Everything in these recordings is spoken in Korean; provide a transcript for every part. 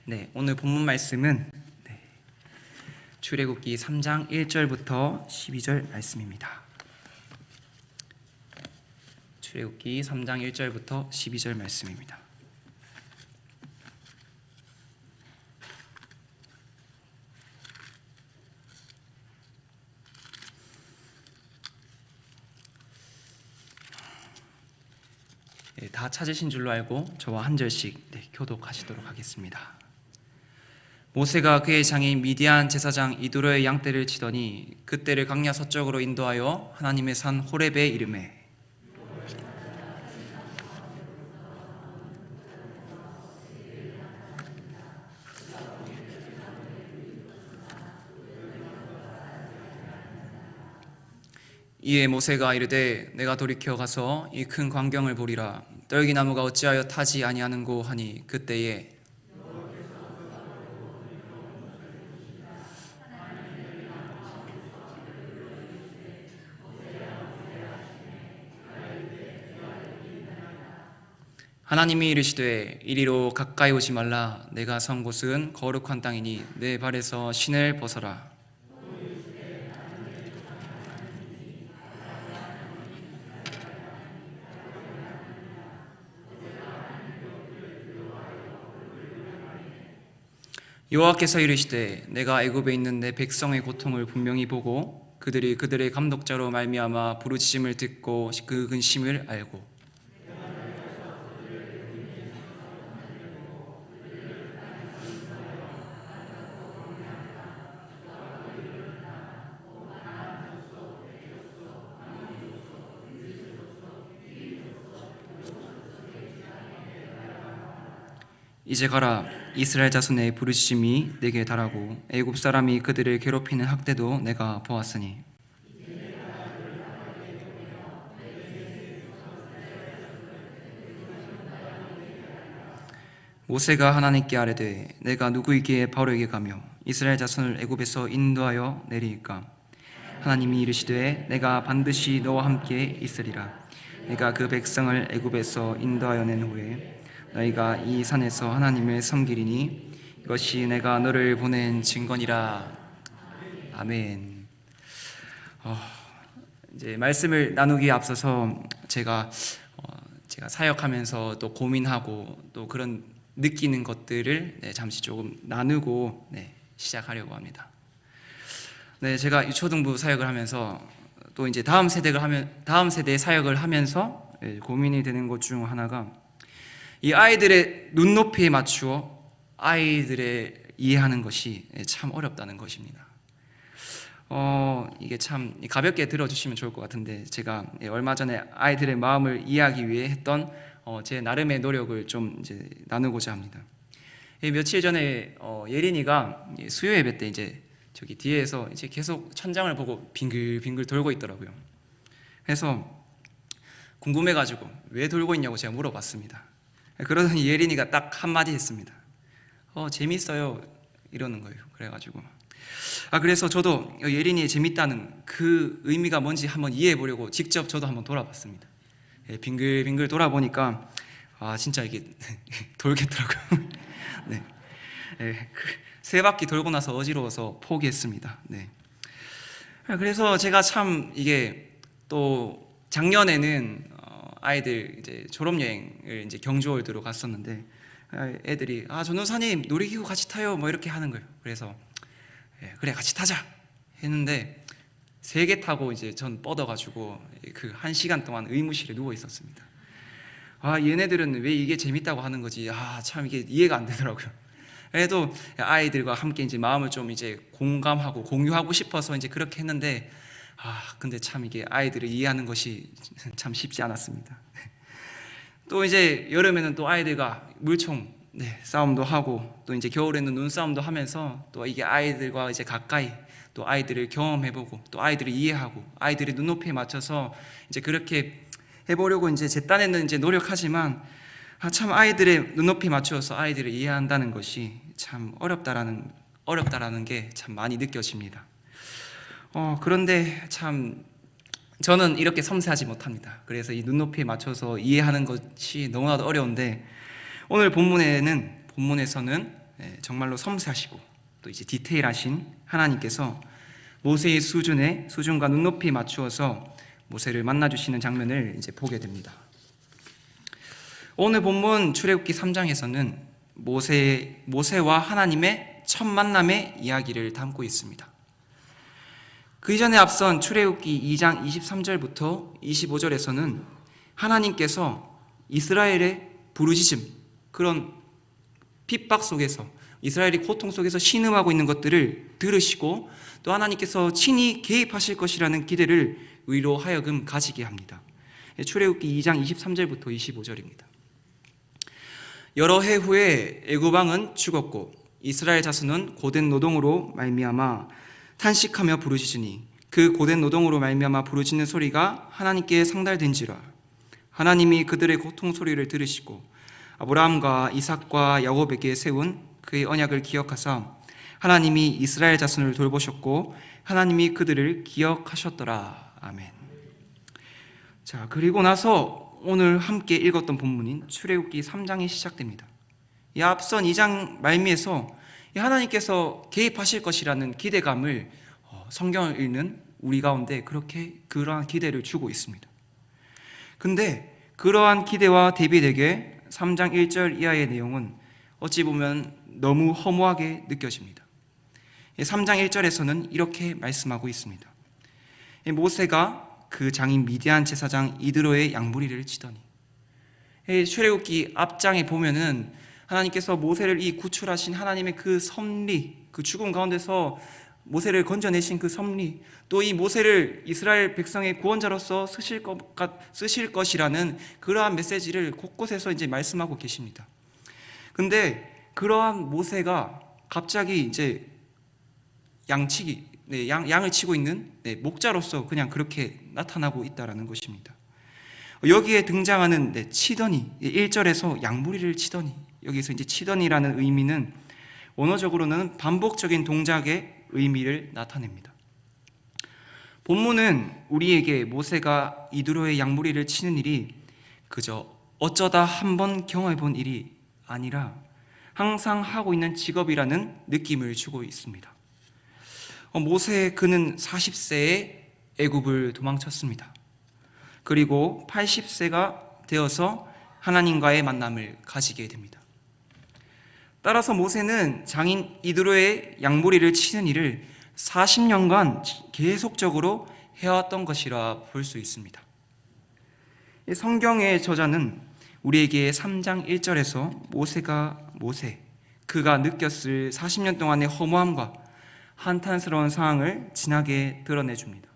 네, 오늘 본문 말씀은 출애굽기 3장 1절부터 12절 말씀입니다. 출애굽기 3장 1절부터 12절 말씀입니다. 다 찾으신 줄로 알고 저와 한 절씩 교독하시도록 하겠습니다. 모세가 그의 장인 미디안 제사장 이두로의 양떼를 치더니 그 떼를 강야 서쪽으로 인도하여 하나님의 산 호렙에 이르매 이에 모세가 이르되 내가 돌이켜 가서 이 큰 광경을 보리라. 떨기나무가 어찌하여 타지 아니하는고 하니 그때에 하나님이 이르시되 이리로 가까이 오지 말라. 내가 선 곳은 거룩한 땅이니 내 발에서 신을 벗어라. 여호와께서 이르시되 내가 애굽에 있는 내 백성의 고통을 분명히 보고 그들이 그들의 감독자로 말미암아 부르짖음을 듣고 그 근심을 알고 이제 가라. 이스라엘 자손의 부르짖음이 내게 달하고 애굽 사람이 그들을 괴롭히는 학대도 내가 보았으니 모세가 하나님께 아뢰되 내가 누구이기에 바로에게 가며 이스라엘 자손을 애굽에서 인도하여 내리일까? 하나님이 이르시되 내가 반드시 너와 함께 있으리라. 내가 그 백성을 애굽에서 인도하여 낸 후에 너희가 이 산에서 하나님을 섬기리니 이것이 내가 너를 보낸 증거니라. 아멘. 이제 말씀을 나누기에 앞서서 제가 사역하면서 또 고민하고 또 그런 느끼는 것들을 잠시 조금 나누고 시작하려고 합니다. 제가 유초등부 사역을 하면서 또 이제 다음 세대 사역을 하면서 고민이 되는 것 중 하나가 이 아이들의 눈높이에 맞추어 아이들의 이해하는 것이 참 어렵다는 것입니다. 이게 참 가볍게 들어주시면 좋을 것 같은데 제가 얼마 전에 아이들의 마음을 이해하기 위해 했던 제 나름의 노력을 좀 이제 나누고자 합니다. 며칠 전에 예린이가 수요 예배 때 이제 저기 뒤에서 이제 계속 천장을 보고 빙글빙글 돌고 있더라고요. 그래서 궁금해가지고 왜 돌고 있냐고 제가 물어봤습니다. 그러더니 예린이가 딱 한마디 했습니다. 재밌어요 이러는 거예요. 그래가지고 그래서 저도 예린이의 재밌다는 그 의미가 뭔지 한번 이해해 보려고 직접 저도 한번 돌아봤습니다. 빙글빙글 돌아보니까 진짜 이게 돌겠더라고요. 세 바퀴 돌고 나서 어지러워서 포기했습니다. 그래서 제가 참 이게 또 작년에는 아이들 이제 졸업여행을 이제 경주월드로 갔었는데 애들이 전도사님 놀이기구 같이 타요 뭐 이렇게 하는 거예요. 그래서 그래 같이 타자 했는데 3개 타고 이제 전 뻗어가지고 그 1시간 동안 의무실에 누워 있었습니다. 얘네들은 왜 이게 재밌다고 하는 거지? 참 이게 이해가 안 되더라고요. 그래도 아이들과 함께 이제 마음을 좀 이제 공감하고 공유하고 싶어서 이제 그렇게 했는데 근데 참 이게 아이들을 이해하는 것이 참 쉽지 않았습니다. 또 이제 여름에는 또 아이들과 물총 싸움도 하고 또 이제 겨울에는 눈싸움도 하면서 또 이게 아이들과 이제 가까이 또 아이들을 경험해보고 또 아이들을 이해하고 아이들의 눈높이에 맞춰서 이제 그렇게 해보려고 이제 제 딴에는 이제 노력하지만 참 아이들의 눈높이에 맞추어서 아이들을 이해한다는 것이 참 어렵다라는 게 참 많이 느껴집니다. 그런데 참 저는 이렇게 섬세하지 못합니다. 그래서 이 눈높이에 맞춰서 이해하는 것이 너무나도 어려운데 오늘 본문에서는 정말로 섬세하시고 또 이제 디테일하신 하나님께서 모세의 수준과 눈높이 맞추어서 모세를 만나주시는 장면을 이제 보게 됩니다. 오늘 본문 출애굽기 3장에서는 모세와 하나님의 첫 만남의 이야기를 담고 있습니다. 그 이전에 앞선 출애굽기 2장 23절부터 25절에서는 하나님께서 이스라엘의 부르짖음, 그런 핍박 속에서 이스라엘이 고통 속에서 신음하고 있는 것들을 들으시고 또 하나님께서 친히 개입하실 것이라는 기대를 의로 하여금 가지게 합니다. 출애굽기 2장 23절부터 25절입니다. 여러 해 후에 애굽 왕은 죽었고 이스라엘 자손은 고된 노동으로 말미암아 탄식하며 부르짖으니 그 고된 노동으로 말미암아 부르짖는 소리가 하나님께 상달된지라. 하나님이 그들의 고통 소리를 들으시고 아브라함과 이삭과 야곱에게 세운 그의 언약을 기억하사 하나님이 이스라엘 자손을 돌보셨고 하나님이 그들을 기억하셨더라. 아멘. 자, 그리고 나서 오늘 함께 읽었던 본문인 출애굽기 3장이 시작됩니다. 이 앞선 2장 말미에서 하나님께서 개입하실 것이라는 기대감을 성경을 읽는 우리 가운데 그러한 기대를 주고 있습니다. 근데 그러한 기대와 대비되게 3장 1절 이하의 내용은 어찌 보면 너무 허무하게 느껴집니다. 3장 1절에서는 이렇게 말씀하고 있습니다. 모세가 그 장인 미디안 제사장 이드로의 양무리를 치더니, 출애굽기 앞장에 보면은 하나님께서 모세를 이 구출하신 하나님의 그 섭리, 그 죽음 가운데서 모세를 건져내신 그 섭리, 또 이 모세를 이스라엘 백성의 구원자로서 쓰실 것이라는 그러한 메시지를 곳곳에서 이제 말씀하고 계십니다. 근데 그러한 모세가 갑자기 이제 양을 치고 있는 목자로서 그냥 그렇게 나타나고 있다라는 것입니다. 여기에 등장하는 치더니, 1절에서 양무리를 치더니, 여기서 이제 치더니라는 의미는 원어적으로는 반복적인 동작의 의미를 나타냅니다. 본문은 우리에게 모세가 이드로의 양무리를 치는 일이 그저 어쩌다 한번 경험해 본 일이 아니라 항상 하고 있는 직업이라는 느낌을 주고 있습니다. 모세 그는 40세에 애굽을 도망쳤습니다. 그리고 80세가 되어서 하나님과의 만남을 가지게 됩니다. 따라서 모세는 장인 이드로의 양무리를 치는 일을 40년간 계속적으로 해왔던 것이라 볼 수 있습니다. 성경의 저자는 우리에게 3장 1절에서 그가 느꼈을 40년 동안의 허무함과 한탄스러운 상황을 진하게 드러내줍니다.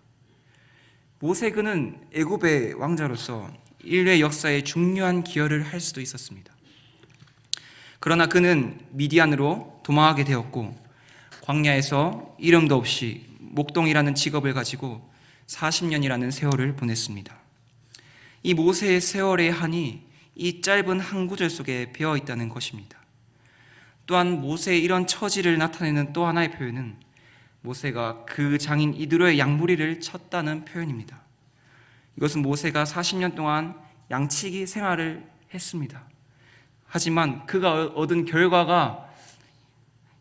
모세 그는 애굽의 왕자로서 인류의 역사에 중요한 기여를 할 수도 있었습니다. 그러나 그는 미디안으로 도망하게 되었고 광야에서 이름도 없이 목동이라는 직업을 가지고 40년이라는 세월을 보냈습니다. 이 모세의 세월의 한이 이 짧은 한 구절 속에 배어 있다는 것입니다. 또한 모세의 이런 처지를 나타내는 또 하나의 표현은 모세가 그 장인 이드로의 양무리를 쳤다는 표현입니다. 이것은 모세가 40년 동안 양치기 생활을 했습니다. 하지만 그가 얻은 결과가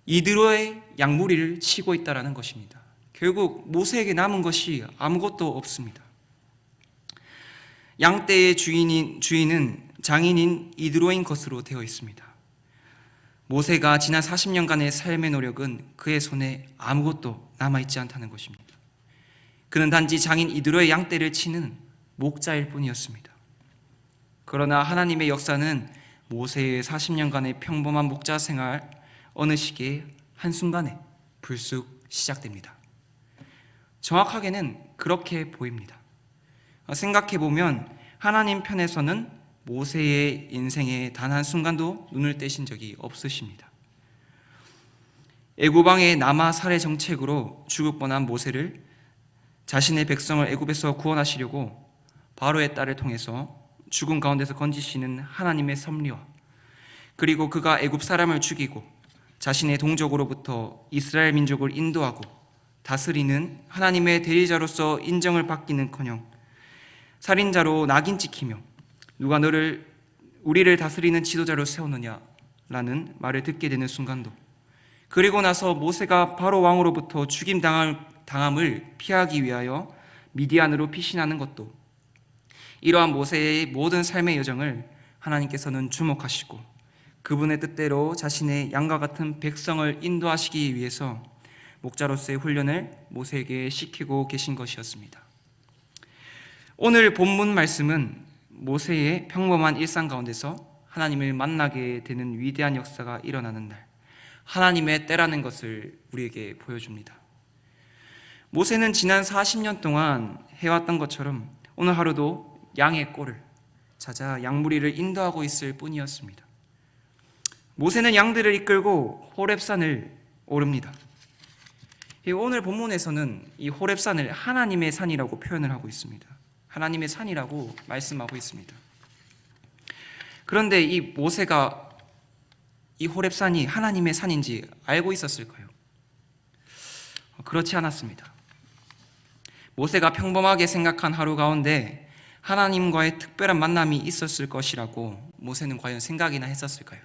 이드로의 양무리를 치고 있다는 것입니다. 결국 모세에게 남은 것이 아무것도 없습니다. 양떼의 주인은 장인인 이드로인 것으로 되어 있습니다. 모세가 지난 40년간의 삶의 노력은 그의 손에 아무것도 남아있지 않다는 것입니다. 그는 단지 장인 이드로의 양떼를 치는 목자일 뿐이었습니다. 그러나 하나님의 역사는 모세의 40년간의 평범한 목자 생활 어느 시기에 한순간에 불쑥 시작됩니다. 정확하게는 그렇게 보입니다. 생각해보면 하나님 편에서는 모세의 인생에 단 한순간도 눈을 떼신 적이 없으십니다. 애굽 왕의 남아 살해 정책으로 죽을 뻔한 모세를 자신의 백성을 애굽에서 구원하시려고 바로의 딸을 통해서 죽음 가운데서 건지시는 하나님의 섭리와 그리고 그가 애굽 사람을 죽이고 자신의 동족으로부터 이스라엘 민족을 인도하고 다스리는 하나님의 대리자로서 인정을 받기는커녕 살인자로 낙인 찍히며 누가 우리를 다스리는 지도자로 세우느냐 라는 말을 듣게 되는 순간도, 그리고 나서 모세가 바로 왕으로부터 죽임당함을 피하기 위하여 미디안으로 피신하는 것도, 이러한 모세의 모든 삶의 여정을 하나님께서는 주목하시고 그분의 뜻대로 자신의 양과 같은 백성을 인도하시기 위해서 목자로서의 훈련을 모세에게 시키고 계신 것이었습니다. 오늘 본문 말씀은 모세의 평범한 일상 가운데서 하나님을 만나게 되는 위대한 역사가 일어나는 날, 하나님의 때라는 것을 우리에게 보여줍니다. 모세는 지난 40년 동안 해왔던 것처럼 오늘 하루도 양의 꼴을 찾아 양무리를 인도하고 있을 뿐이었습니다. 모세는 양들을 이끌고 호렙산을 오릅니다. 오늘 본문에서는 이 호렙산을 하나님의 산이라고 표현을 하고 있습니다. 하나님의 산이라고 말씀하고 있습니다. 그런데 이 모세가 이 호렙산이 하나님의 산인지 알고 있었을까요? 그렇지 않았습니다. 모세가 평범하게 생각한 하루 가운데 하나님과의 특별한 만남이 있었을 것이라고 모세는 과연 생각이나 했었을까요?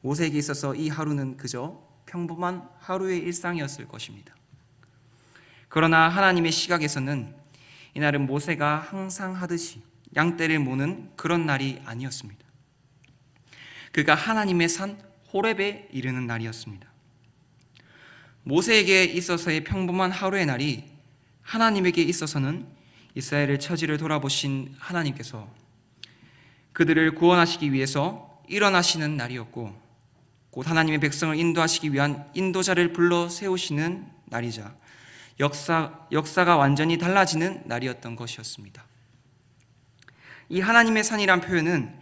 모세에게 있어서 이 하루는 그저 평범한 하루의 일상이었을 것입니다. 그러나 하나님의 시각에서는 이날은 모세가 항상 하듯이 양떼를 모는 그런 날이 아니었습니다. 그가 하나님의 산 호렙에 이르는 날이었습니다. 모세에게 있어서의 평범한 하루의 날이 하나님에게 있어서는 이스라엘의 처지를 돌아보신 하나님께서 그들을 구원하시기 위해서 일어나시는 날이었고, 곧 하나님의 백성을 인도하시기 위한 인도자를 불러 세우시는 날이자 역사가 완전히 달라지는 날이었던 것이었습니다. 이 하나님의 산이란 표현은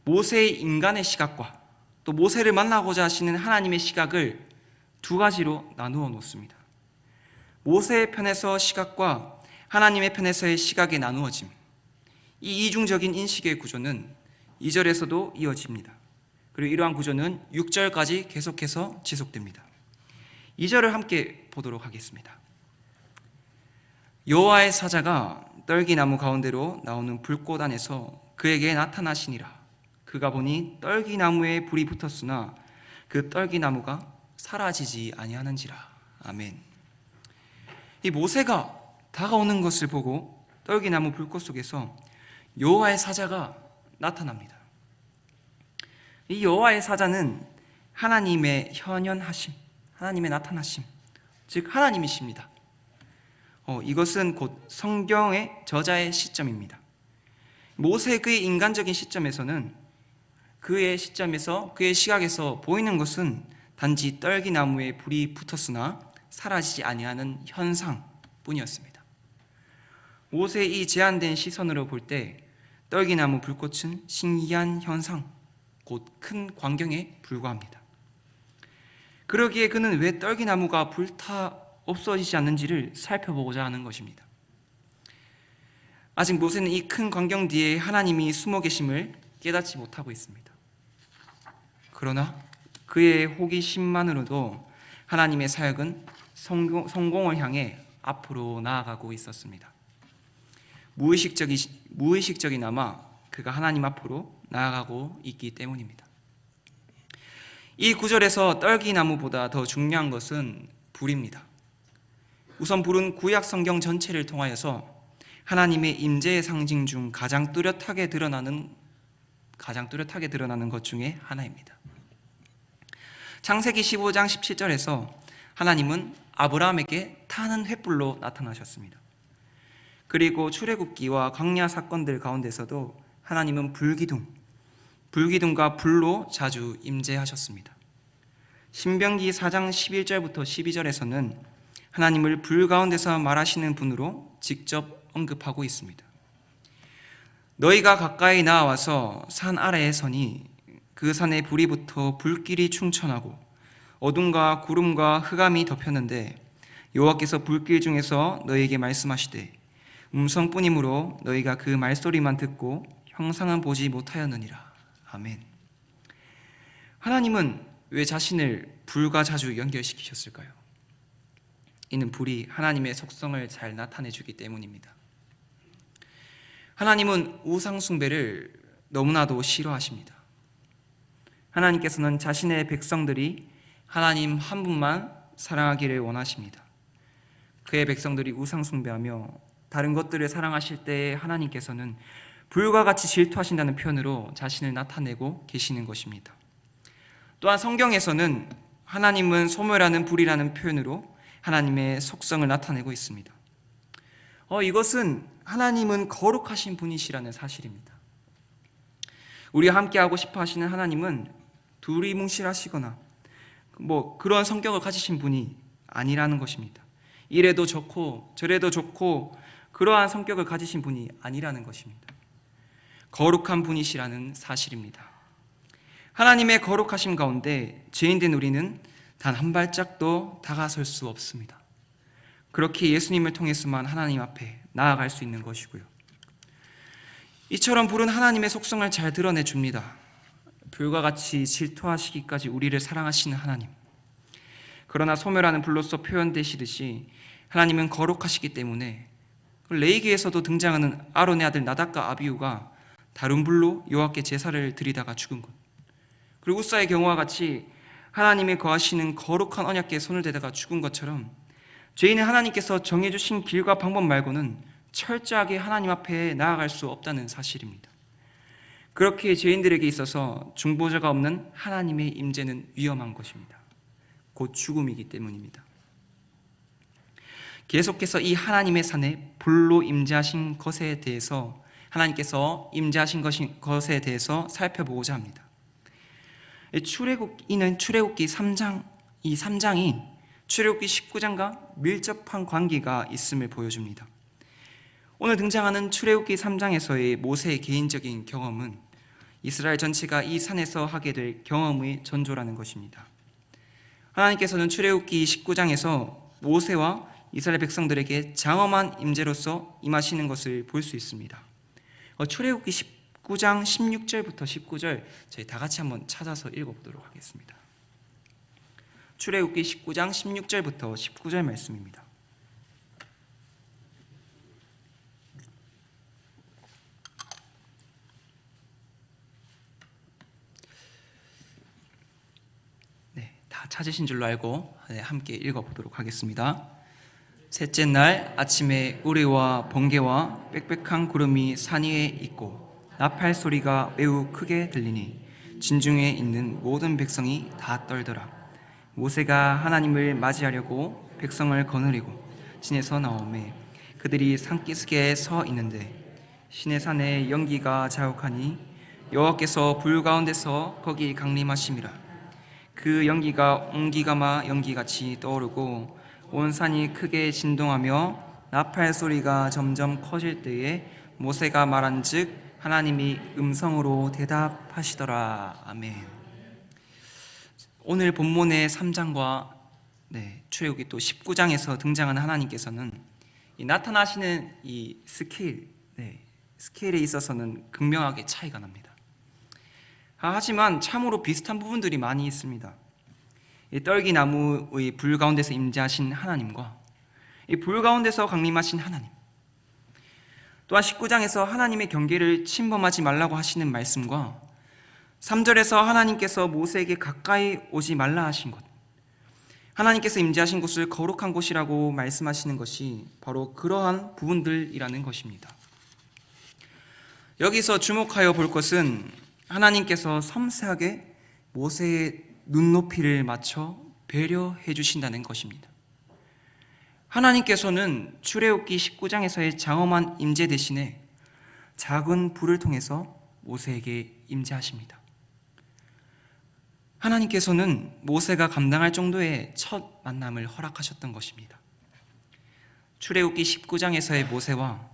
모세의 인간의 시각과 또 모세를 만나고자 하시는 하나님의 시각을 두 가지로 나누어 놓습니다. 모세의 편에서 시각과 하나님의 편에서의 시각이 나누어짐, 이 이중적인 인식의 구조는 2절에서도 이어집니다. 그리고 이러한 구조는 6절까지 계속해서 지속됩니다. 2절을 함께 보도록 하겠습니다. 여호와의 사자가 떨기나무 가운데로 나오는 불꽃 안에서 그에게 나타나시니라. 그가 보니 떨기나무에 불이 붙었으나 그 떨기나무가 사라지지 아니하는지라. 아멘. 이 모세가 다가오는 것을 보고 떨기나무 불꽃 속에서 여호와의 사자가 나타납니다. 이 여호와의 사자는 하나님의 현현하심, 하나님의 나타나심, 즉 하나님이십니다. 이것은 곧 성경의 저자의 시점입니다. 모세 그의 인간적인 시점에서는 그의 시각에서 보이는 것은 단지 떨기나무에 불이 붙었으나 사라지지 아니하는 현상뿐이었습니다. 모세의 이 제한된 시선으로 볼 때 떨기나무 불꽃은 신기한 현상, 곧 큰 광경에 불과합니다. 그러기에 그는 왜 떨기나무가 불타 없어지지 않는지를 살펴보고자 하는 것입니다. 아직 모세는 이 큰 광경 뒤에 하나님이 숨어 계심을 깨닫지 못하고 있습니다. 그러나 그의 호기심만으로도 하나님의 사역은 성공을 향해 앞으로 나아가고 있었습니다. 무의식적이나마 그가 하나님 앞으로 나아가고 있기 때문입니다. 이 구절에서 떨기나무보다 더 중요한 것은 불입니다. 우선 불은 구약 성경 전체를 통하여서 하나님의 임재의 상징 중 가장 뚜렷하게 드러나는 것 중에 하나입니다. 창세기 15장 17절에서 하나님은 아브라함에게 타는 횃불로 나타나셨습니다. 그리고 출애굽기와 광야 사건들 가운데서도 하나님은 불기둥과 불로 자주 임재하셨습니다. 신명기 4장 11절부터 12절에서는 하나님을 불 가운데서 말하시는 분으로 직접 언급하고 있습니다. 너희가 가까이 나와서 산 아래에 서니 그 산에 불이 붙어 불길이 충천하고 어둠과 구름과 흑암이 덮였는데 여호와께서 불길 중에서 너희에게 말씀하시되 음성뿐이므로 너희가 그 말소리만 듣고 형상은 보지 못하였느니라. 아멘. 하나님은 왜 자신을 불과 자주 연결시키셨을까요? 이는 불이 하나님의 속성을 잘 나타내주기 때문입니다. 하나님은 우상 숭배를 너무나도 싫어하십니다. 하나님께서는 자신의 백성들이 하나님 한 분만 사랑하기를 원하십니다. 그의 백성들이 우상 숭배하며 다른 것들을 사랑하실 때 하나님께서는 불과 같이 질투하신다는 표현으로 자신을 나타내고 계시는 것입니다. 또한 성경에서는 하나님은 소멸하는 불이라는 표현으로 하나님의 속성을 나타내고 있습니다. 이것은 하나님은 거룩하신 분이시라는 사실입니다. 우리와 함께하고 싶어 하시는 하나님은 두리뭉실하시거나 그런 성격을 가지신 분이 아니라는 것입니다. 이래도 좋고 저래도 좋고 그러한 성격을 가지신 분이 아니라는 것입니다. 거룩한 분이시라는 사실입니다. 하나님의 거룩하심 가운데 죄인된 우리는 단 한 발짝도 다가설 수 없습니다. 그렇게 예수님을 통해서만 하나님 앞에 나아갈 수 있는 것이고요. 이처럼 불은 하나님의 속성을 잘 드러내 줍니다. 불과 같이 질투하시기까지 우리를 사랑하시는 하나님. 그러나 소멸하는 불로서 표현되시듯이 하나님은 거룩하시기 때문에 레위기에서도 등장하는 아론의 아들 나답과 아비후가 다른 불로 여호와께 제사를 드리다가 죽은 것, 그리고 우사의 경우와 같이 하나님이 거하시는 거룩한 언약궤에 손을 대다가 죽은 것처럼 죄인은 하나님께서 정해주신 길과 방법 말고는 철저하게 하나님 앞에 나아갈 수 없다는 사실입니다. 그렇게 죄인들에게 있어서 중보자가 없는 하나님의 임재는 위험한 것입니다. 곧 죽음이기 때문입니다. 계속해서 이 하나님의 산에 불로 임재하신 것에 대해서 하나님께서 임재하신 것에 대해서 살펴보고자 합니다. 출애굽기는 출애굽기 3장, 이 3장이 출애굽기 19장과 밀접한 관계가 있음을 보여줍니다. 오늘 등장하는 출애굽기 3장에서의 모세의 개인적인 경험은 이스라엘 전체가 이 산에서 하게 될 경험의 전조라는 것입니다. 하나님께서는 출애굽기 19장에서 모세와 이스라엘 백성들에게 장엄한 임재로서 임하시는 것을 볼 수 있습니다. 출애굽기 19장 16절부터 19절 저희 다 같이 한번 찾아서 읽어보도록 하겠습니다. 출애굽기 19장 16절부터 19절 말씀입니다. 다 찾으신 줄로 알고 함께 읽어보도록 하겠습니다. 셋째 날 아침에 우레와 번개와 빽빽한 구름이 산 위에 있고 나팔 소리가 매우 크게 들리니 진중에 있는 모든 백성이 다 떨더라. 모세가 하나님을 맞이하려고 백성을 거느리고 신에서 나오매 그들이 산기슭에 서 있는데 시내산에 연기가 자욱하니 여호와께서 불 가운데서 거기 강림하심이라. 그 연기가 옹기가마 연기같이 떠오르고 온 산이 크게 진동하며 나팔 소리가 점점 커질 때에 모세가 말한즉 하나님이 음성으로 대답하시더라. 아멘. 오늘 본문의 3장과 출애굽기 또 19장에서 등장하는 하나님께서는 이 나타나시는 이 스케일에 있어서는 극명하게 차이가 납니다. 하지만 참으로 비슷한 부분들이 많이 있습니다. 이 떨기나무의 불 가운데서 임재하신 하나님과 이 불 가운데서 강림하신 하나님, 또한 19장에서 하나님의 경계를 침범하지 말라고 하시는 말씀과 3절에서 하나님께서 모세에게 가까이 오지 말라 하신 것, 하나님께서 임재하신 곳을 거룩한 곳이라고 말씀하시는 것이 바로 그러한 부분들이라는 것입니다. 여기서 주목하여 볼 것은 하나님께서 섬세하게 모세의 눈높이를 맞춰 배려해 주신다는 것입니다. 하나님께서는 출애굽기 19장에서의 장엄한 임재 대신에 작은 불을 통해서 모세에게 임재하십니다. 하나님께서는 모세가 감당할 정도의 첫 만남을 허락하셨던 것입니다. 출애굽기 19장에서의 모세와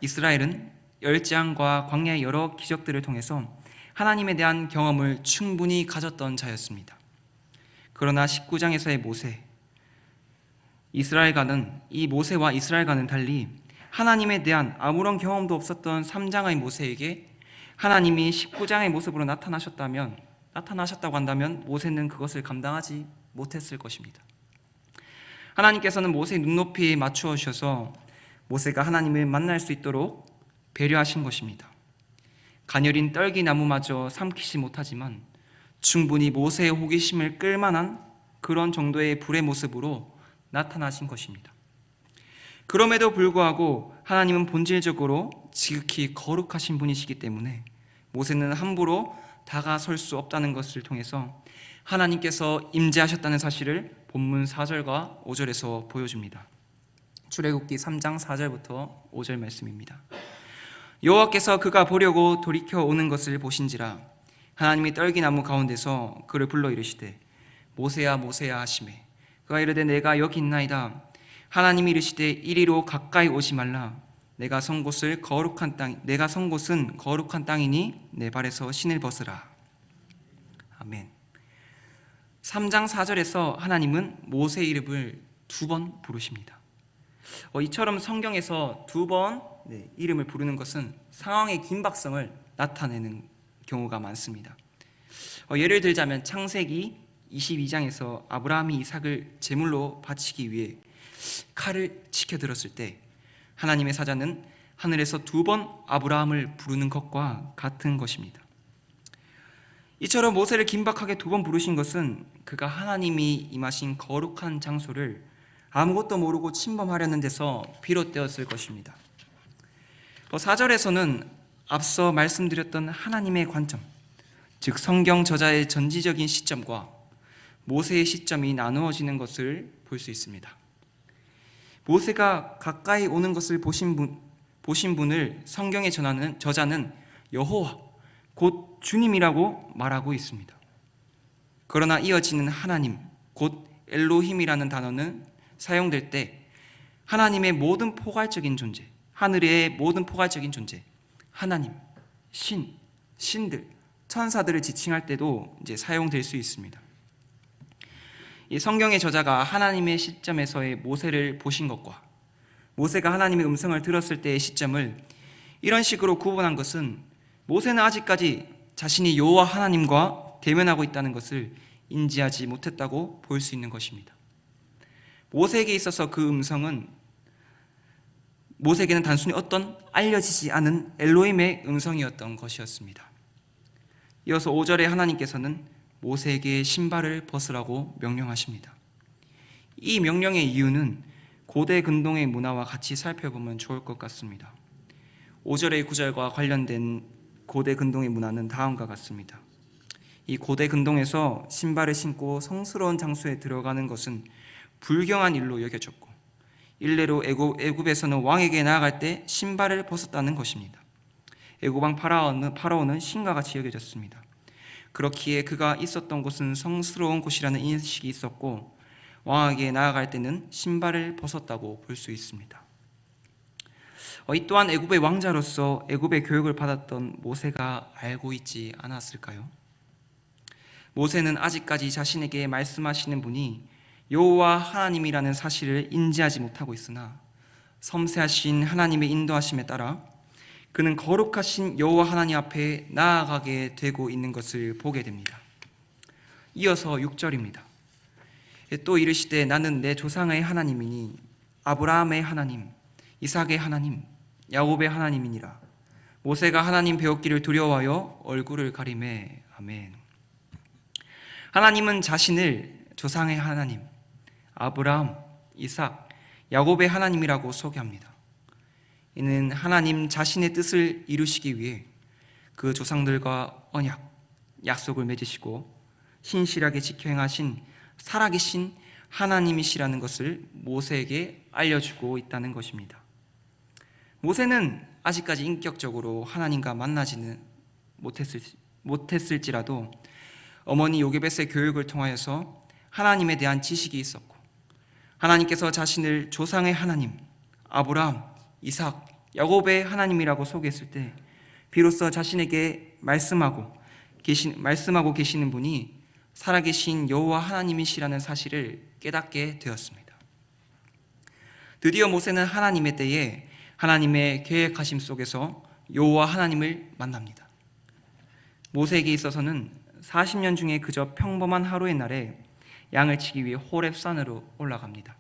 이스라엘은 열재앙과 광야의 여러 기적들을 통해서 하나님에 대한 경험을 충분히 가졌던 자였습니다. 그러나 19장에서의 모세, 이 모세와 이스라엘과는 달리 하나님에 대한 아무런 경험도 없었던 3장의 모세에게 하나님이 19장의 모습으로 나타나셨다고 한다면 모세는 그것을 감당하지 못했을 것입니다. 하나님께서는 모세의 눈높이에 맞추어 주셔서 모세가 하나님을 만날 수 있도록 배려하신 것입니다. 가녀린 떨기나무마저 삼키지 못하지만 충분히 모세의 호기심을 끌만한 그런 정도의 불의 모습으로 나타나신 것입니다. 그럼에도 불구하고 하나님은 본질적으로 지극히 거룩하신 분이시기 때문에 모세는 함부로 다가설 수 없다는 것을 통해서 하나님께서 임재하셨다는 사실을 본문 4절과 5절에서 보여줍니다. 출애굽기 3장 4절부터 5절 말씀입니다. 여호와께서 그가 보려고 돌이켜 오는 것을 보신지라 하나님이 떨기나무 가운데서 그를 불러 이르시되 모세야 모세야 하시매 그가 이르되 내가 여기 있나이다. 하나님이 이르시되 이리로 가까이 오지 말라. 내가 선 곳은 거룩한 땅이니 내 발에서 신을 벗으라. 아멘. 3장 4절에서 하나님은 모세의 이름을 2번 부르십니다. 이처럼 성경에서 2번 이름을 부르는 것은 상황의 긴박성을 나타내는 경우가 많습니다. 예를 들자면 창세기 22장에서 아브라함이 이삭을 제물로 바치기 위해 칼을 치켜들었을 때 하나님의 사자는 하늘에서 2번 아브라함을 부르는 것과 같은 것입니다. 이처럼 모세를 긴박하게 2번 부르신 것은 그가 하나님이 임하신 거룩한 장소를 아무것도 모르고 침범하려는 데서 비롯되었을 것입니다. 4절에서는 앞서 말씀드렸던 하나님의 관점, 즉 성경 저자의 전지적인 시점과 모세의 시점이 나누어지는 것을 볼 수 있습니다. 모세가 가까이 오는 것을 보신 분을 성경에 전하는 저자는 여호와, 곧 주님이라고 말하고 있습니다. 그러나 이어지는 하나님, 곧 엘로힘이라는 단어는 사용될 때 하나님의 모든 포괄적인 존재, 하늘의 모든 포괄적인 존재, 하나님, 신들, 천사들을 지칭할 때도 이제 사용될 수 있습니다. 이 성경의 저자가 하나님의 시점에서의 모세를 보신 것과 모세가 하나님의 음성을 들었을 때의 시점을 이런 식으로 구분한 것은 모세는 아직까지 자신이 여호와 하나님과 대면하고 있다는 것을 인지하지 못했다고 볼 수 있는 것입니다. 모세에게 있어서 그 음성은 모세에게는 단순히 어떤 알려지지 않은 엘로힘의 음성이었던 것이었습니다. 이어서 5절에 하나님께서는 모세에게 신발을 벗으라고 명령하십니다. 이 명령의 이유는 고대 근동의 문화와 같이 살펴보면 좋을 것 같습니다. 5절의 9절과 관련된 고대 근동의 문화는 다음과 같습니다. 이 고대 근동에서 신발을 신고 성스러운 장소에 들어가는 것은 불경한 일로 여겨졌고 일례로 애굽에서는 왕에게 나아갈 때 신발을 벗었다는 것입니다. 애굽왕 파라오는 신과 같이 여겨졌습니다. 그렇기에 그가 있었던 곳은 성스러운 곳이라는 인식이 있었고 왕에게 나아갈 때는 신발을 벗었다고 볼 수 있습니다. 이 또한 애굽의 왕자로서 애굽의 교육을 받았던 모세가 알고 있지 않았을까요? 모세는 아직까지 자신에게 말씀하시는 분이 여호와 하나님이라는 사실을 인지하지 못하고 있으나 섬세하신 하나님의 인도하심에 따라 그는 거룩하신 여호와 하나님 앞에 나아가게 되고 있는 것을 보게 됩니다. 이어서 6절입니다. 또 이르시되 나는 내 조상의 하나님이니 아브라함의 하나님, 이삭의 하나님, 야곱의 하나님이니라. 모세가 하나님 배웠기를 두려워하여 얼굴을 가리매. 아멘. 하나님은 자신을 조상의 하나님, 아브라함, 이삭, 야곱의 하나님이라고 소개합니다. 이는 하나님 자신의 뜻을 이루시기 위해 그 조상들과 언약, 약속을 맺으시고 신실하게 지켜 행하신 살아계신 하나님이시라는 것을 모세에게 알려주고 있다는 것입니다. 모세는 아직까지 인격적으로 하나님과 만나지는 못했을지라도 어머니 요게벳의 교육을 통하여서 하나님에 대한 지식이 있었고 하나님께서 자신을 조상의 하나님, 아브라함, 이삭, 야곱의 하나님이라고 소개했을 때 비로소 자신에게 말씀하고 계시는 분이 살아계신 여호와 하나님이시라는 사실을 깨닫게 되었습니다. 드디어 모세는 하나님의 때에 하나님의 계획하심 속에서 여호와 하나님을 만납니다. 모세에게 있어서는 40년 중에 그저 평범한 하루의 날에 양을 치기 위해 호렙산으로 올라갑니다.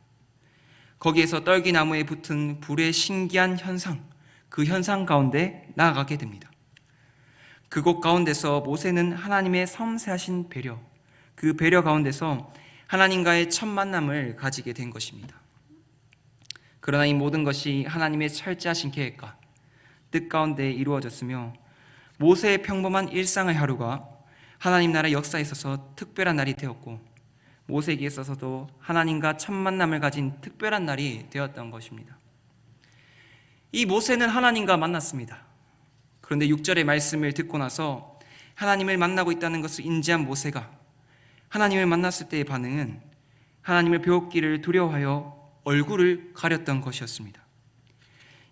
거기에서 떨기나무에 붙은 불의 신기한 현상, 그 현상 가운데 나아가게 됩니다. 그곳 가운데서 모세는 하나님의 섬세하신 배려, 그 배려 가운데서 하나님과의 첫 만남을 가지게 된 것입니다. 그러나 이 모든 것이 하나님의 철저하신 계획과 뜻 가운데 이루어졌으며 모세의 평범한 일상의 하루가 하나님 나라 역사에 있어서 특별한 날이 되었고 모세에게 있어서도 하나님과 첫 만남을 가진 특별한 날이 되었던 것입니다. 이 모세는 하나님과 만났습니다. 그런데 6절의 말씀을 듣고 나서 하나님을 만나고 있다는 것을 인지한 모세가 하나님을 만났을 때의 반응은 하나님을 배웠기를 두려워하여 얼굴을 가렸던 것이었습니다.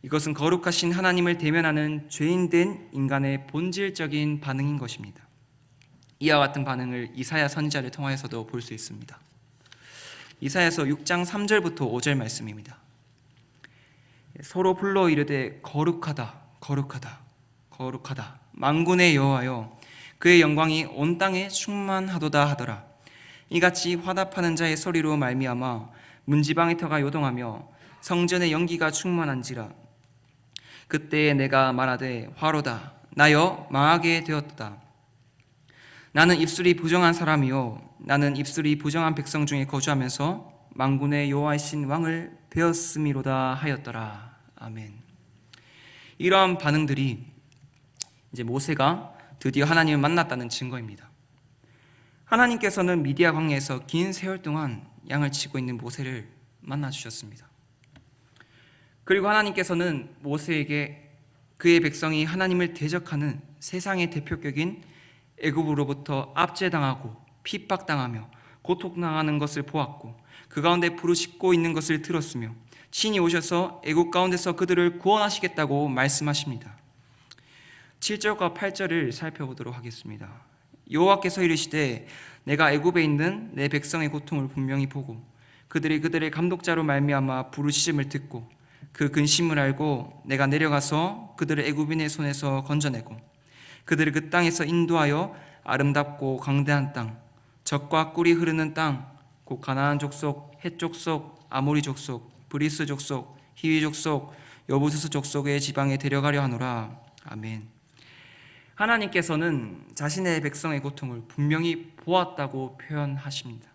이것은 거룩하신 하나님을 대면하는 죄인된 인간의 본질적인 반응인 것입니다. 이와 같은 반응을 이사야 선지자를 통하여서도 볼 수 있습니다. 이사야서 6장 3절부터 5절 말씀입니다. 서로 불러 이르되 거룩하다 거룩하다 거룩하다 만군의 여호와여 그의 영광이 온 땅에 충만하도다 하더라. 이같이 화답하는 자의 소리로 말미암아 문지방의 터가 요동하며 성전의 연기가 충만한지라. 그때에 내가 말하되 화로다 나여 망하게 되었도다. 나는 입술이 부정한 사람이요 나는 입술이 부정한 백성 중에 거주하면서 만군의 여호와이신 왕을 배웠음이로다 하였더라. 아멘. 이러한 반응들이 이제 모세가 드디어 하나님을 만났다는 증거입니다. 하나님께서는 미디아 광야에서 긴 세월 동안 양을 치고 있는 모세를 만나 주셨습니다. 그리고 하나님께서는 모세에게 그의 백성이 하나님을 대적하는 세상의 대표격인 애굽으로부터 압제당하고 핍박당하며 고통당하는 것을 보았고 그 가운데 부르짖고 있는 것을 들었으며 친히 오셔서 애굽 가운데서 그들을 구원하시겠다고 말씀하십니다. 7절과 8절을 살펴보도록 하겠습니다. 여호와께서 이르시되 내가 애굽에 있는 내 백성의 고통을 분명히 보고 그들의 감독자로 말미암아 부르짖음을 듣고 그 근심을 알고 내가 내려가서 그들을 애굽인의 손에서 건져내고 그들을 그 땅에서 인도하여 아름답고 광대한 땅, 젖과 꿀이 흐르는 땅, 곧 가나안 족속, 헷 족속, 아모리 족속, 브리스 족속, 히위 족속, 여부스 족속의 지방에 데려가려 하노라. 아멘. 하나님께서는 자신의 백성의 고통을 분명히 보았다고 표현하십니다.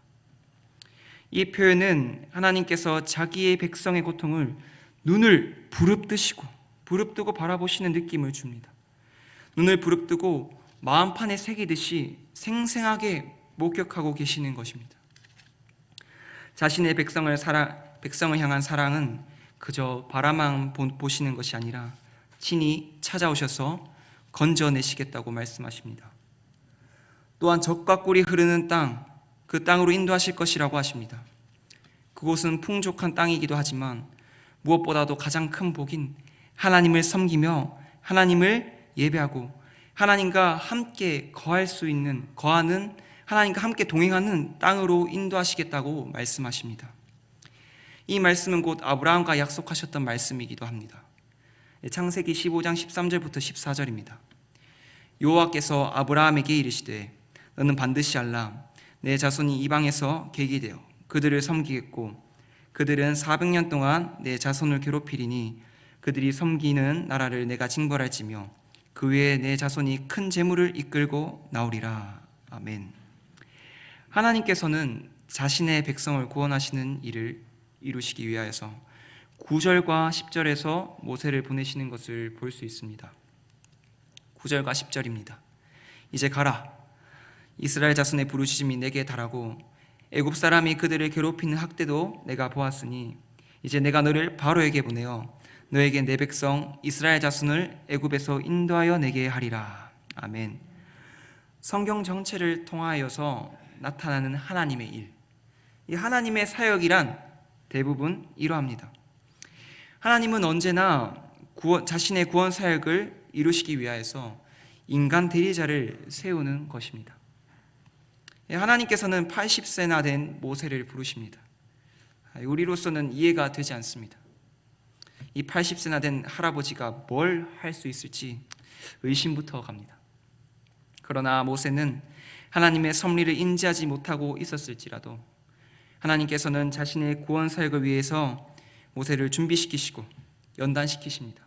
이 표현은 하나님께서 자기의 백성의 고통을 눈을 부릅뜨고 바라보시는 느낌을 줍니다. 눈을 부릅뜨고 마음판에 새기듯이 생생하게 목격하고 계시는 것입니다. 자신의 백성을 향한 사랑은 그저 바라만 보시는 것이 아니라 친히 찾아오셔서 건져내시겠다고 말씀하십니다. 또한 젖과 꿀이 흐르는 땅, 그 땅으로 인도하실 것이라고 하십니다. 그곳은 풍족한 땅이기도 하지만 무엇보다도 가장 큰 복인 하나님을 섬기며 하나님을 예배하고 하나님과 함께 거하는 하나님과 함께 동행하는 땅으로 인도하시겠다고 말씀하십니다. 이 말씀은 곧 아브라함과 약속하셨던 말씀이기도 합니다. 창세기 15장 13절부터 14절입니다. 여호와께서 아브라함에게 이르시되 너는 반드시 알라. 내 자손이 이방에서 객이 되어 그들을 섬기겠고 그들은 400년 동안 내 자손을 괴롭히리니 그들이 섬기는 나라를 내가 징벌할지며 그 외에 내 자손이 큰 재물을 이끌고 나오리라. 아멘. 하나님께서는 자신의 백성을 구원하시는 일을 이루시기 위하여서 9절과 10절에서 모세를 보내시는 것을 볼 수 있습니다. 9절과 10절입니다. 이제 가라. 이스라엘 자손의 부르짖음이 내게 달하고 애굽 사람이 그들을 괴롭히는 학대도 내가 보았으니 이제 내가 너를 바로에게 보내어 너에게 내 백성 이스라엘 자손을 애굽에서 인도하여 내게 하리라. 아멘. 성경 전체를 통하여서 나타나는 하나님의 일, 이 하나님의 사역이란 대부분 이러합니다. 하나님은 언제나 자신의 구원 사역을 이루시기 위하여서 인간 대리자를 세우는 것입니다. 하나님께서는 80세나 된 모세를 부르십니다. 우리로서는 이해가 되지 않습니다. 이 80세나 된 할아버지가 뭘 할 수 있을지 의심부터 갑니다. 그러나 모세는 하나님의 섭리를 인지하지 못하고 있었을지라도 하나님께서는 자신의 구원 사역을 위해서 모세를 준비시키시고 연단시키십니다.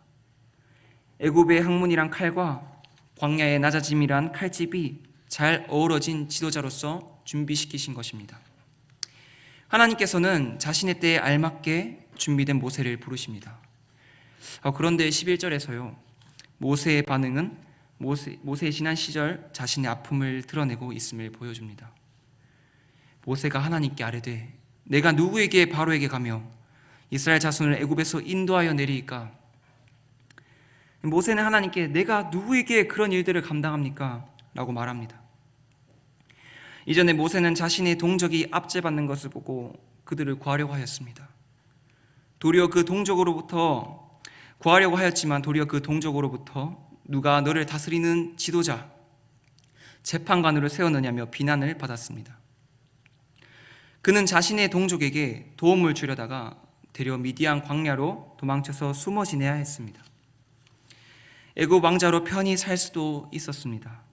애굽의 학문이란 칼과 광야의 낮아짐이란 칼집이 잘 어우러진 지도자로서 준비시키신 것입니다. 하나님께서는 자신의 때에 알맞게 준비된 모세를 부르십니다. 그런데 11절에서요, 모세의 반응은 모세의 지난 시절 자신의 아픔을 드러내고 있음을 보여줍니다. 모세가 하나님께 아뢰되 내가 누구에게 바로에게 가며 이스라엘 자손을 애굽에서 인도하여 내리이까? 모세는 하나님께 내가 누구에게 그런 일들을 감당합니까? 라고 말합니다. 이전에 모세는 자신의 동족이 압제받는 것을 보고 그들을 구하려고 하였습니다. 도리어 그 동족으로부터 구하려고 하였지만 도리어 그 동족으로부터 누가 너를 다스리는 지도자, 재판관으로 세웠느냐며 비난을 받았습니다. 그는 자신의 동족에게 도움을 주려다가 되려 미디안 광야로 도망쳐서 숨어 지내야 했습니다. 애굽 왕자로 편히 살 수도 있었습니다.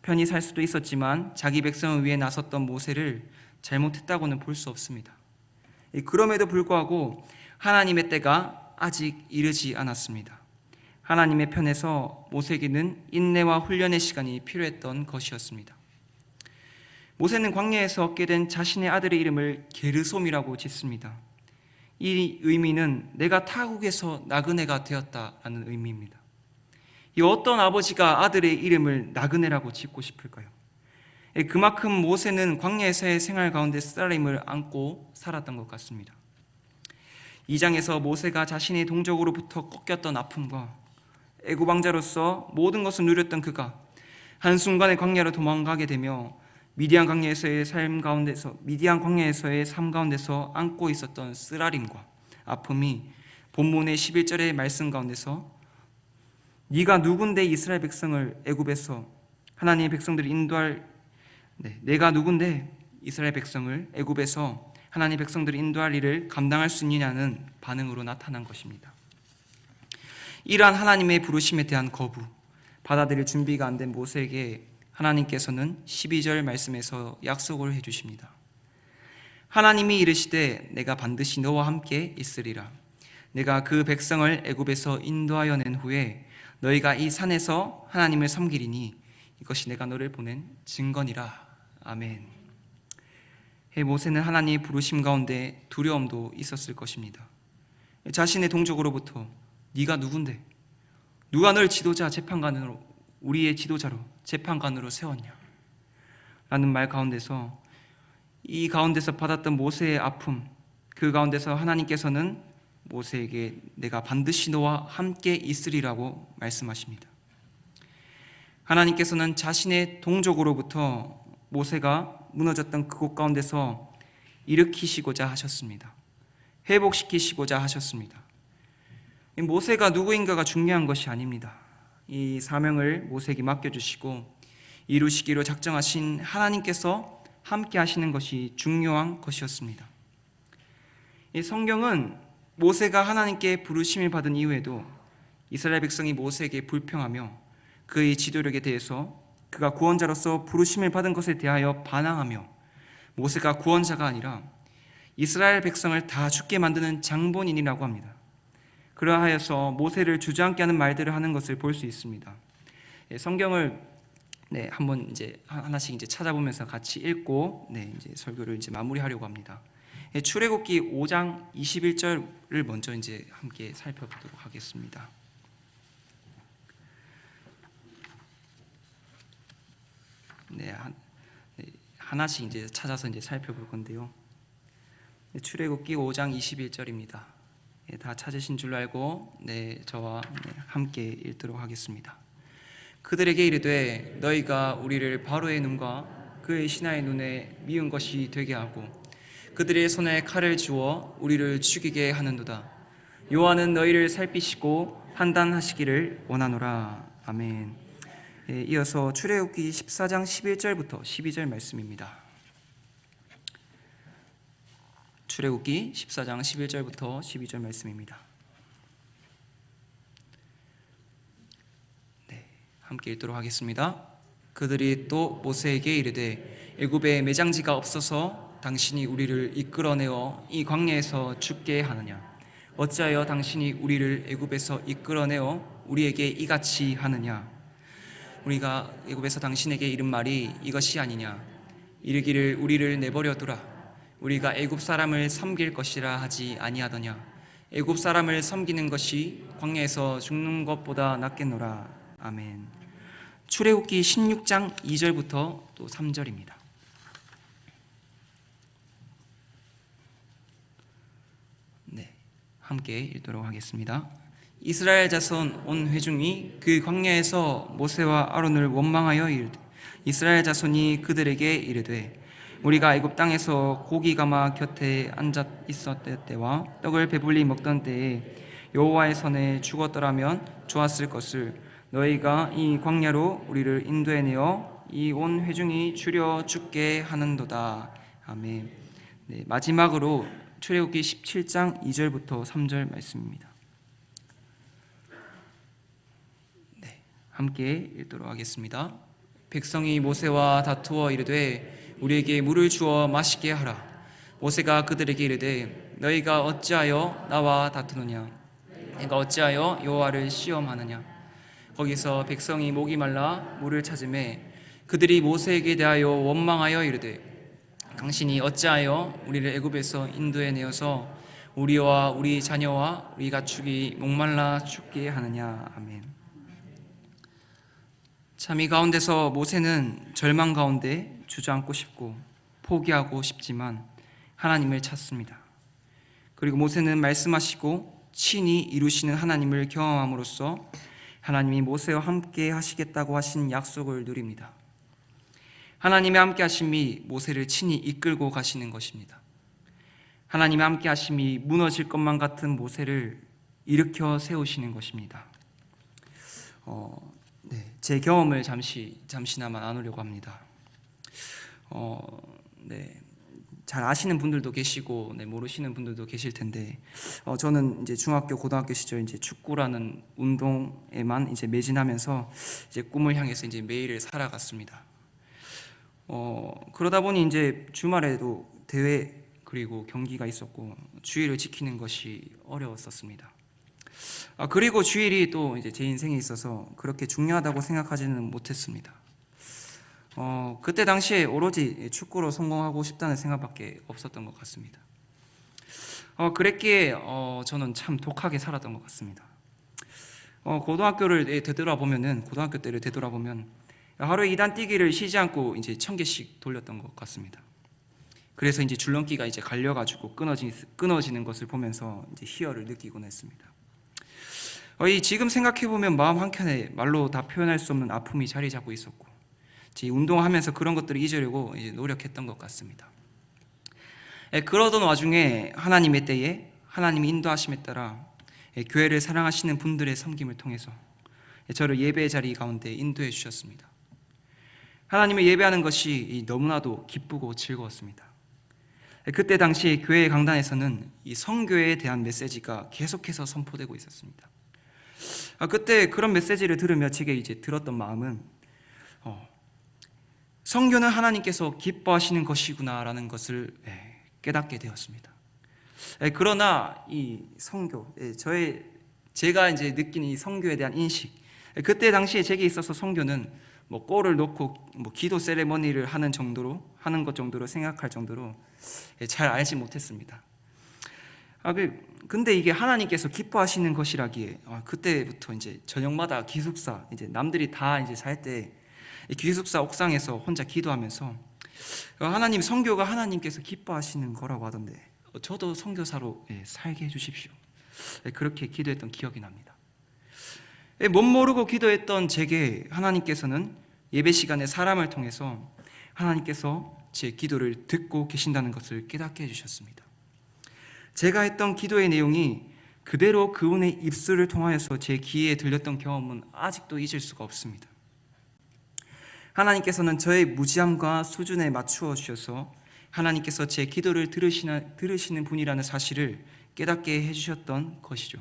편히 살 수도 있었지만 자기 백성을 위해 나섰던 모세를 잘못했다고는 볼 수 없습니다. 그럼에도 불구하고 하나님의 때가 아직 이르지 않았습니다. 하나님의 편에서 모세에게는 인내와 훈련의 시간이 필요했던 것이었습니다. 모세는 광야에서 얻게 된 자신의 아들의 이름을 게르솜이라고 짓습니다. 이 의미는 내가 타국에서 나그네가 되었다라는 의미입니다. 이 어떤 아버지가 아들의 이름을 나그네라고 짓고 싶을까요? 그만큼 모세는 광야에서의 생활 가운데 쓰라림을 안고 살았던 것 같습니다. 2장에서 모세가 자신의 동족으로부터 꺾였던 아픔과 애굽 왕자로서 모든 것을 누렸던 그가 한순간에 광야로 도망가게 되며 미디안 광야에서의 삶 가운데서 안고 있었던 쓰라림과 아픔이 본문의 11절의 말씀 가운데서 네가 누군데 이스라엘 백성을 애굽에서 하나님의 백성들을 내가 누군데 이스라엘 백성을 애굽에서 하나님의 백성들을 인도할 일을 감당할 수 있느냐는 반응으로 나타난 것입니다. 이러한 하나님의 부르심에 대한 거부, 받아들일 준비가 안 된 모세에게 하나님께서는 12절 말씀에서 약속을 해주십니다. 하나님이 이르시되 내가 반드시 너와 함께 있으리라. 내가 그 백성을 애굽에서 인도하여 낸 후에 너희가 이 산에서 하나님을 섬기리니 이것이 내가 너를 보낸 증거니라. 아멘. 모세는 하나님의 부르심 가운데 두려움도 있었을 것입니다. 자신의 동족으로부터 네가 누군데? 누가 널 지도자, 재판관으로, 우리의 지도자로, 재판관으로 세웠냐? 라는 말 가운데서 이 가운데서 받았던 모세의 아픔, 그 가운데서 하나님께서는 모세에게 내가 반드시 너와 함께 있으리라고 말씀하십니다. 하나님께서는 자신의 동족으로부터 모세가 무너졌던 그곳 가운데서 일으키시고자 하셨습니다. 회복시키시고자 하셨습니다. 모세가 누구인가가 중요한 것이 아닙니다. 이 사명을 모세에게 맡겨주시고 이루시기로 작정하신 하나님께서 함께 하시는 것이 중요한 것이었습니다. 이 성경은 모세가 하나님께 부르심을 받은 이후에도 이스라엘 백성이 모세에게 불평하며 그의 지도력에 대해서 그가 구원자로서 부르심을 받은 것에 대하여 반항하며 모세가 구원자가 아니라 이스라엘 백성을 다 죽게 만드는 장본인이라고 합니다. 그러하여서 모세를 주저앉게 하는 말들을 하는 것을 볼 수 있습니다. 성경을 한번 이제 하나씩 찾아보면서 같이 읽고 이제 설교를 마무리하려고 합니다. 출애굽기 5장 21절을 먼저 함께 살펴보도록 하겠습니다. 하나씩 찾아서 살펴볼 건데요. 출애굽기 5장 21절입니다. 다 찾으신 줄 알고 저와 함께 읽도록 하겠습니다. 그들에게 이르되 너희가 우리를 바로의 눈과 그의 신하의 눈에 미운 것이 되게 하고 그들의 손에 칼을 주어 우리를 죽이게 하는도다. 여호와는 너희를 살피시고 판단하시기를 원하노라. 아멘. 이어서 출애굽기 14장 11절부터 12절 말씀입니다. 출애굽기 14장 11절부터 12절 말씀입니다. 함께 읽도록 하겠습니다. 그들이 또 모세에게 이르되 애굽에 매장지가 없어서 당신이 우리를 이끌어내어 이 광야에서 죽게 하느냐? 어찌하여 당신이 우리를 애굽에서 이끌어내어 우리에게 이같이 하느냐? 우리가 애굽에서 당신에게 이른 말이 이것이 아니냐. 이르기를 우리를 내버려 두라. 우리가 애굽 사람을 섬길 것이라 하지 아니하더냐. 애굽 사람을 섬기는 것이 광야에서 죽는 것보다 낫겠노라. 아멘. 출애굽기 16장 2절부터 또 3절입니다. 네, 함께 읽도록 하겠습니다. 이스라엘 자손 온 회중이 그 광야에서 모세와 아론을 원망하여 이르되 이스라엘 자손이 그들에게 이르되 우리가 애굽 땅에서 고기 가마 곁에 앉아 있었을 때와 떡을 배불리 먹던 때에 여호와의 손에 죽었더라면 좋았을 것을 너희가 이 광야로 우리를 인도해 내어 이 온 회중이 주려 죽게 하는도다. 아멘. 네, 마지막으로 출애굽기 17장 2절부터 3절 말씀입니다. 네, 함께 읽도록 하겠습니다. 백성이 모세와 다투어 이르되 우리에게 물을 주어 마시게 하라. 모세가 그들에게 이르되 너희가 어찌하여 나와 다투느냐. 내가 어찌하여 여호와를 시험하느냐. 거기서 백성이 목이 말라 물을 찾으매 그들이 모세에게 대하여 원망하여 이르되 당신이 어찌하여 우리를 애굽에서 인도해 내어서 우리와 우리 자녀와 우리 가축이 목말라 죽게 하느냐. 아멘. 참 이 가운데서 모세는 절망 가운데 주저앉고 싶고 포기하고 싶지만 하나님을 찾습니다. 그리고 모세는 말씀하시고 친히 이루시는 하나님을 경험함으로써 하나님이 모세와 함께 하시겠다고 하신 약속을 누립니다. 하나님의 함께 하심이 모세를 친히 이끌고 가시는 것입니다. 하나님의 함께 하심이 무너질 것만 같은 모세를 일으켜 세우시는 것입니다. 제 경험을 잠시나마 나누려고 합니다. 잘 아시는 분들도 계시고 모르시는 분들도 계실 텐데 저는 이제 중학교 고등학교 시절 이제 축구라는 운동에만 이제 매진하면서 이제 꿈을 향해서 이제 매일을 살아갔습니다. 그러다 보니 이제 주말에도 대회 그리고 경기가 있었고 주일을 지키는 것이 어려웠었습니다. 그리고 주일이 또 이제 제 인생에 있어서 그렇게 중요하다고 생각하지는 못했습니다. 그때 당시에 오로지 축구로 성공하고 싶다는 생각밖에 없었던 것 같습니다. 그랬기에 저는 참 독하게 살았던 것 같습니다. 고등학교 때를 되돌아보면 하루에 2단 뛰기를 쉬지 않고 이제 1000개씩 돌렸던 것 같습니다. 그래서 이제 줄넘기가 이제 갈려가지고 끊어지는 것을 보면서 이제 희열을 느끼곤 했습니다. 지금 생각해보면 마음 한켠에 말로 다 표현할 수 없는 아픔이 자리 잡고 있었고 운동하면서 그런 것들을 잊으려고 이제 노력했던 것 같습니다. 그러던 와중에 하나님의 때에 하나님의 인도하심에 따라 교회를 사랑하시는 분들의 섬김을 통해서 저를 예배의 자리 가운데 인도해 주셨습니다. 하나님을 예배하는 것이 너무나도 기쁘고 즐거웠습니다. 그때 당시 교회 강단에서는 이 성교에 대한 메시지가 계속해서 선포되고 있었습니다. 그때 그런 메시지를 들으며 제게 이제 들었던 마음은 성교는 하나님께서 기뻐하시는 것이구나라는 것을 깨닫게 되었습니다. 그러나 이 성교, 제가 이제 느낀 이 성교에 대한 인식, 그때 당시에 제게 있어서 성교는 골을 놓고 기도 세레머니를 하는 것 정도로 생각할 정도로 잘 알지 못했습니다. 근데 이게 하나님께서 기뻐하시는 것이라기에 그때부터 이제 저녁마다 기숙사 이제 남들이 다 이제 잘 때 기숙사 옥상에서 혼자 기도하면서 하나님 성교가 하나님께서 기뻐하시는 거라고 하던데 저도 선교사로 살게 해주십시오. 그렇게 기도했던 기억이 납니다. 못 모르고 기도했던 제게 하나님께서는 예배 시간에 사람을 통해서 하나님께서 제 기도를 듣고 계신다는 것을 깨닫게 해주셨습니다. 제가 했던 기도의 내용이 그대로 그분의 입술을 통하여서 제 귀에 들렸던 경험은 아직도 잊을 수가 없습니다. 하나님께서는 저의 무지함과 수준에 맞추어 주셔서 하나님께서 제 기도를 들으시는 분이라는 사실을 깨닫게 해주셨던 것이죠.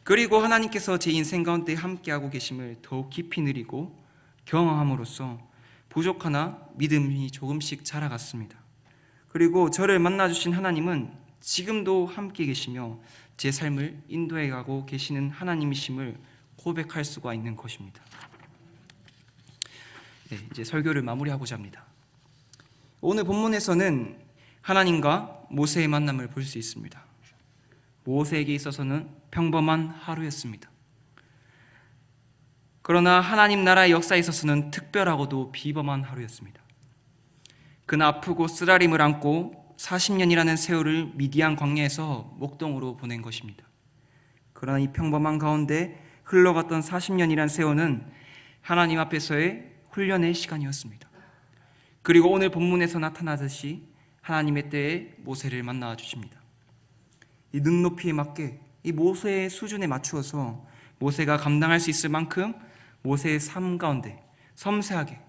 그리고 하나님께서 제 인생 가운데 함께하고 계심을 더욱 깊이 누리고 경험함으로써 부족하나 믿음이 조금씩 자라갔습니다. 그리고 저를 만나주신 하나님은 지금도 함께 계시며 제 삶을 인도해 가고 계시는 하나님이심을 고백할 수가 있는 것입니다. 이제 설교를 마무리하고자 합니다. 오늘 본문에서는 하나님과 모세의 만남을 볼 수 있습니다. 모세에게 있어서는 평범한 하루였습니다. 그러나 하나님 나라의 역사에 있어서는 특별하고도 비범한 하루였습니다. 그는 아프고 쓰라림을 안고 40년이라는 세월을 미디안 광야에서 목동으로 보낸 것입니다. 그러나 이 평범한 가운데 흘러갔던 40년이라는 세월은 하나님 앞에서의 훈련의 시간이었습니다. 그리고 오늘 본문에서 나타나듯이 하나님의 때에 모세를 만나 주십니다. 이 눈높이에 맞게 이 모세의 수준에 맞추어서 모세가 감당할 수 있을 만큼 모세의 삶 가운데 섬세하게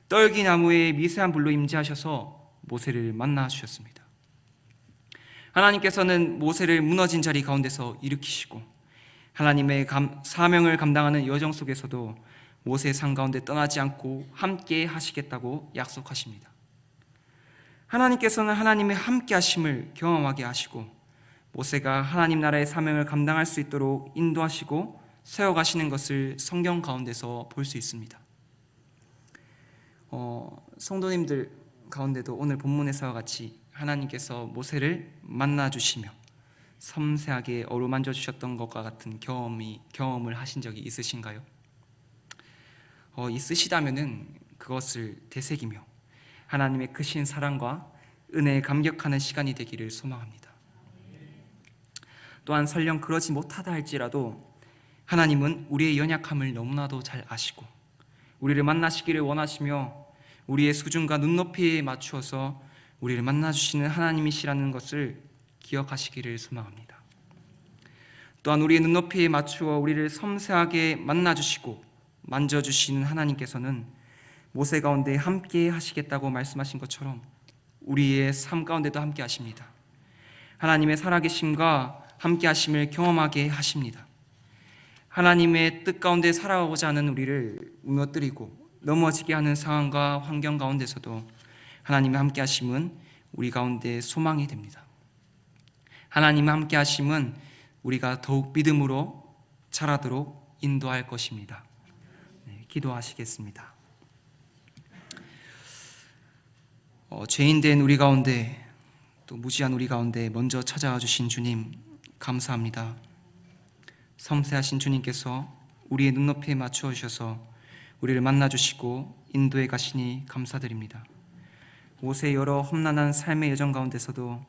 떨기나무의 미세한 불로 임재하셔서 모세를 만나 주셨습니다. 하나님께서는 모세를 무너진 자리 가운데서 일으키시고 하나님의 사명을 감당하는 여정 속에서도 모세의 삶 가운데 떠나지 않고 함께 하시겠다고 약속하십니다. 하나님께서는 하나님의 함께 하심을 경험하게 하시고 모세가 하나님 나라의 사명을 감당할 수 있도록 인도하시고 세워가시는 것을 성경 가운데서 볼 수 있습니다. 성도님들 가운데도 오늘 본문에서와 같이 하나님께서 모세를 만나주시며 섬세하게 어루만져 주셨던 것과 같은 경험을 하신 적이 있으신가요? 있으시다면은 그것을 되새기며 하나님의 크신 사랑과 은혜에 감격하는 시간이 되기를 소망합니다. 또한 설령 그러지 못하다 할지라도 하나님은 우리의 연약함을 너무나도 잘 아시고 우리를 만나시기를 원하시며 우리의 수준과 눈높이에 맞추어서 우리를 만나주시는 하나님이시라는 것을 기억하시기를 소망합니다. 또한 우리의 눈높이에 맞추어 우리를 섬세하게 만나주시고 만져주시는 하나님께서는 모세 가운데 함께 하시겠다고 말씀하신 것처럼 우리의 삶 가운데도 함께 하십니다. 하나님의 살아계심과 함께 하심을 경험하게 하십니다. 하나님의 뜻 가운데 살아가고자 하는 우리를 무너뜨리고 넘어지게 하는 상황과 환경 가운데서도 하나님의 함께 하심은 우리 가운데 소망이 됩니다. 하나님의 함께 하심은 우리가 더욱 믿음으로 자라도록 인도할 것입니다. 기도하시겠습니다. 죄인된 우리 가운데 또 무지한 우리 가운데 먼저 찾아와 주신 주님 감사합니다. 섬세하신 주님께서 우리의 눈높이에 맞추어 주셔서 우리를 만나주시고 인도해 가시니 감사드립니다. 모세의 여러 험난한 삶의 여정 가운데서도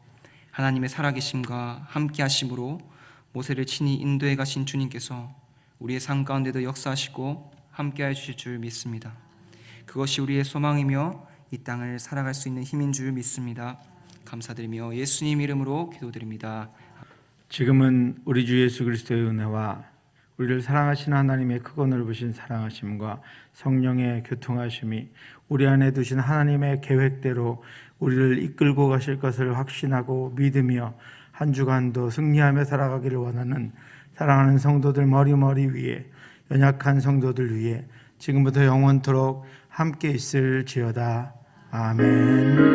하나님의 살아계심과 함께 하심으로 모세를 친히 인도해 가신 주님께서 우리의 삶 가운데도 역사하시고 함께해 주실 줄 믿습니다. 그것이 우리의 소망이며 이 땅을 살아갈 수 있는 힘인 줄 믿습니다. 감사드리며 예수님 이름으로 기도드립니다. 지금은 우리 주 예수 그리스도의 은혜와 우리를 사랑하시는 하나님의 크고 넓으신 사랑하심과 성령의 교통하심이 우리 안에 두신 하나님의 계획대로 우리를 이끌고 가실 것을 확신하고 믿으며 한 주간도 승리하며 살아가기를 원하는 사랑하는 성도들 머리 위에 연약한 성도들 위해 지금부터 영원토록 함께 있을지어다. 아멘.